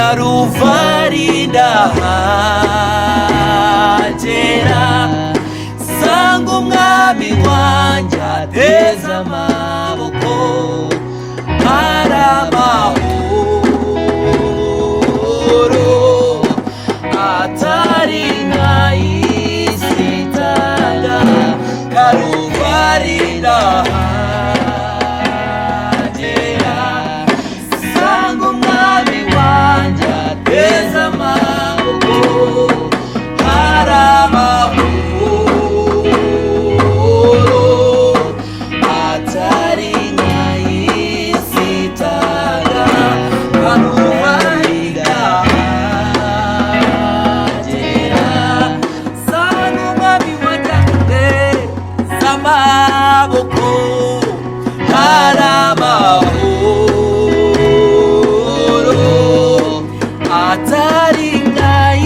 Karuvari ndahagera, sanga umwami wanjye ateze amaboko, hari amahoro atari nk'ay'isi itanga. Karuvari ndahagera, sanga umwami wanjye ateze amaboko, hari amahoro atari nk'ay'isi itanga. Karuvari ndahagera, sanga umwami wanjye ateze amaboko, hari amahoro atari nk'ay'isi